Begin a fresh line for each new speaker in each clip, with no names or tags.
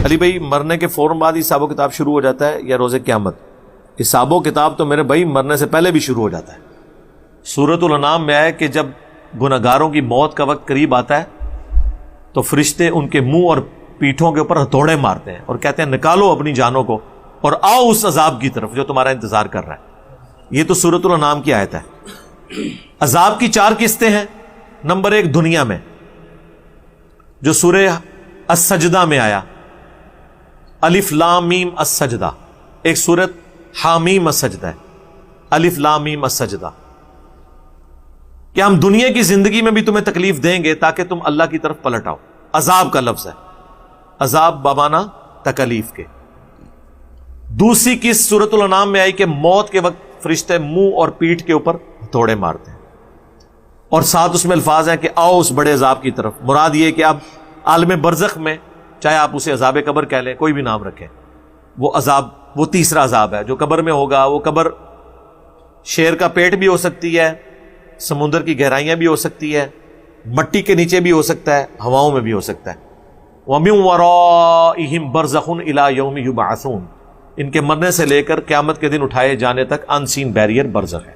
علی بھائی مرنے کے فوراً بعد حساب و کتاب شروع ہو جاتا ہے یا روز قیامت؟ حساب و کتاب تو میرے بھائی مرنے سے پہلے بھی شروع ہو جاتا ہے. سورۃ الانعام میں ہے کہ جب گناہگاروں کی موت کا وقت قریب آتا ہے تو فرشتے ان کے منہ اور پیٹھوں کے اوپر ہتھوڑے مارتے ہیں اور کہتے ہیں نکالو اپنی جانوں کو اور آؤ اس عذاب کی طرف جو تمہارا انتظار کر رہا ہے. یہ تو سورۃ الانعام کی آیت ہے. عذاب کی 4 قسطیں ہیں. نمبر 1 دنیا میں جو سورہ السجدہ میں آیا، الف لام میم السجدہ. ایک سورت حامیم السجدہ ہے، الف لام میم السجدہ. کہ ہم دنیا کی زندگی میں بھی تمہیں تکلیف دیں گے تاکہ تم اللہ کی طرف پلٹ آؤ. عذاب کا لفظ ہے، عذاب بمانا تکلیف کے. دوسری قسط سورۃ الانعام میں آئی کہ موت کے وقت فرشتے منہ اور پیٹھ کے اوپر ہتھوڑے مارتے ہیں اور ساتھ اس میں الفاظ ہیں کہ آؤ اس بڑے عذاب کی طرف. مراد یہ کہ اب عالم برزخ میں، چاہے آپ اسے عذاب قبر کہہ لیں، کوئی بھی نام رکھیں، وہ عذاب، وہ تیسرا عذاب ہے جو قبر میں ہوگا. وہ قبر شیر کا پیٹ بھی ہو سکتی ہے، سمندر کی گہرائیاں بھی ہو سکتی ہے، مٹی کے نیچے بھی ہو سکتا ہے، ہواؤں میں بھی ہو سکتا ہے. وَمِن وَرَائِهِمْ بَرْزَخٌ إِلَىٰ يَوْمِ يُبْعَثُونَ. ان کے مرنے سے لے کر قیامت کے دن اٹھائے جانے تک ان سین بیریئر برزخ ہے.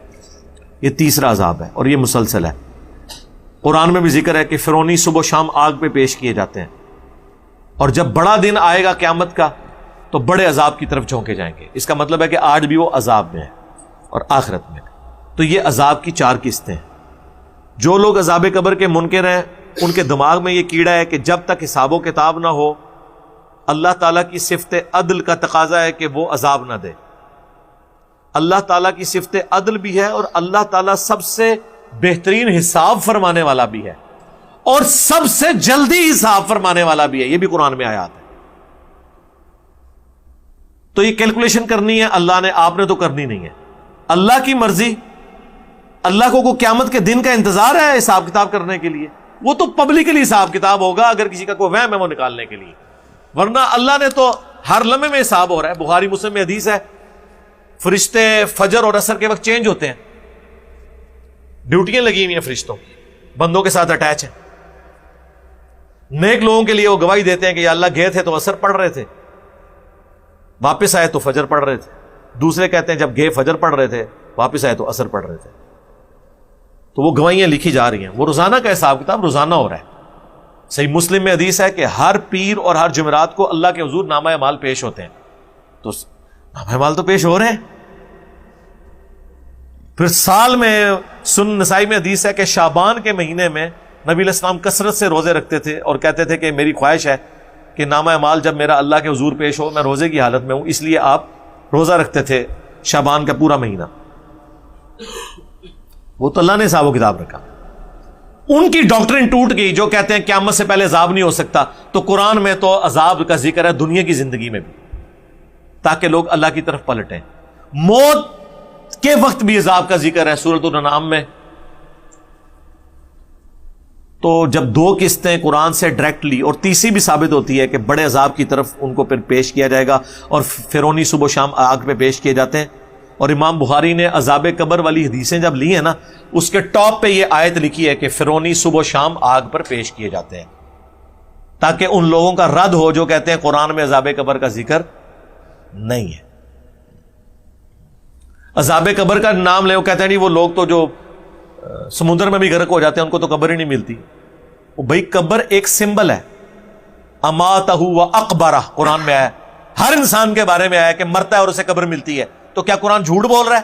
یہ تیسرا عذاب ہے اور یہ مسلسل ہے. قرآن میں بھی ذکر ہے کہ فرعونی صبح و شام آگ پہ پیش کیے جاتے ہیں اور جب بڑا دن آئے گا قیامت کا تو بڑے عذاب کی طرف جھونکے جائیں گے. اس کا مطلب ہے کہ آج بھی وہ عذاب میں ہے اور آخرت میں. تو یہ عذاب کی 4 قسطیں ہیں. جو لوگ عذاب قبر کے منکر ہیں ان کے دماغ میں یہ کیڑا ہے کہ جب تک حساب و کتاب نہ ہو اللہ تعالیٰ کی صفت عدل کا تقاضا ہے کہ وہ عذاب نہ دے. اللہ تعالیٰ کی صفت عدل بھی ہے اور اللہ تعالیٰ سب سے بہترین حساب فرمانے والا بھی ہے اور سب سے جلدی حساب فرمانے والا بھی ہے. یہ بھی قرآن میں آیات ہے. تو یہ کیلکولیشن کرنی ہے اللہ نے، آپ نے تو کرنی نہیں ہے. اللہ کی مرضی. اللہ کو قیامت کے دن کا انتظار ہے حساب کتاب کرنے کے لیے. وہ تو پبلکلی حساب کتاب ہوگا اگر کسی کا کوئی وہم ہے وہ نکالنے کے لیے، ورنہ اللہ نے تو ہر لمحے میں حساب ہو رہا ہے. بخاری مسلم میں حدیث ہے فرشتے فجر اور عصر کے وقت چینج ہوتے ہیں. ڈیوٹیاں لگی ہوئی ہیں فرشتوں کی، بندوں کے ساتھ اٹیچ ہیں. نیک لوگوں کے لیے وہ گواہی دیتے ہیں کہ یا اللہ گئے تھے تو عصر پڑھ رہے تھے، واپس آئے تو فجر پڑھ رہے تھے. دوسرے کہتے ہیں جب گئے فجر پڑھ رہے تھے، واپس آئے تو عصر پڑھ رہے تھے. تو وہ گواہیاں لکھی جا رہی ہیں. وہ روزانہ کا حساب کتاب روزانہ ہو رہا ہے. صحیح مسلم میں حدیث ہے کہ ہر پیر اور ہر جمعرات کو اللہ کے حضور نامہ اعمال پیش ہوتے ہیں. تو نامہ اعمال تو پیش ہو رہے ہیں. پھر سال میں سنن نسائی میں حدیث ہے کہ شعبان کے مہینے میں نبی علیہ السلام کثرت سے روزے رکھتے تھے اور کہتے تھے کہ میری خواہش ہے کہ نامہ اعمال جب میرا اللہ کے حضور پیش ہو میں روزے کی حالت میں ہوں. اس لیے آپ روزہ رکھتے تھے شعبان کا پورا مہینہ. وہ تو اللہ نے حساب و کتاب رکھا. ان کی ڈاکٹرن ٹوٹ گئی جو کہتے ہیں قیامت سے پہلے عذاب نہیں ہو سکتا. تو قرآن میں تو عذاب کا ذکر ہے دنیا کی زندگی میں بھی تاکہ لوگ اللہ کی طرف پلٹیں. موت کے وقت بھی عذاب کا ذکر ہے سورۃ الانعام میں. تو جب 2 قسطیں قرآن سے ڈائریکٹلی اور تیسری بھی ثابت ہوتی ہے کہ بڑے عذاب کی طرف ان کو پھر پیش کیا جائے گا اور فرعونی صبح و شام آگ پہ پیش کیے جاتے ہیں. اور امام بخاری نے عذاب قبر والی حدیثیں جب لی ہیں نا، اس کے ٹاپ پہ یہ آیت لکھی ہے کہ فرعونی صبح و شام آگ پر پیش کیے جاتے ہیں تاکہ ان لوگوں کا رد ہو جو کہتے ہیں قرآن میں عذاب قبر کا ذکر نہیں ہے. عذاب قبر کا نام لے وہ کہتے ہیں نہیں وہ لوگ تو جو سمندر میں بھی غرق ہو جاتے ہیں ان کو تو قبر ہی نہیں ملتی. وہ بھائی قبر ایک سمبل ہے. اماتہ و اقبرہ قرآن میں آیا، ہر انسان کے بارے میں آیا کہ مرتا ہے اور اسے قبر ملتی ہے. تو کیا قرآن جھوٹ بول رہا ہے؟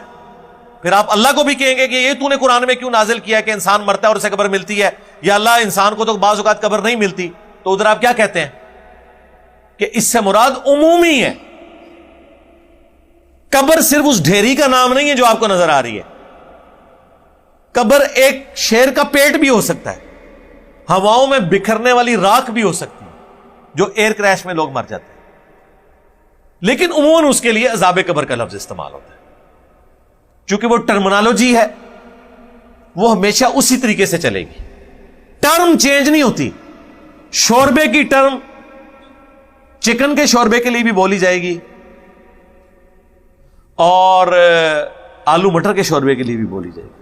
پھر آپ اللہ کو بھی کہیں گے کہ یہ تو نے قرآن میں کیوں نازل کیا کہ انسان مرتا ہے اور اسے قبر ملتی ہے، یا اللہ انسان کو تو بعض اوقات قبر نہیں ملتی. تو ادھر آپ کیا کہتے ہیں کہ اس سے مراد عمومی ہے. قبر صرف اس ڈھیری کا نام نہیں ہے جو آپ کو نظر آ رہی ہے. قبر ایک شیر کا پیٹ بھی ہو سکتا ہے، ہواؤں میں بکھرنے والی راکھ بھی ہو سکتی ہے جو ایئر کریش میں لوگ مر جاتے ہیں. لیکن عموماً اس کے لیے عذاب قبر کا لفظ استعمال ہوتا ہے چونکہ وہ ٹرمنالوجی ہے، وہ ہمیشہ اسی طریقے سے چلے گی. ٹرم چینج نہیں ہوتی. شوربے کی ٹرم چکن کے شوربے کے لیے بھی بولی جائے گی اور آلو مٹر کے شوربے کے لیے بھی بولی جائے گی.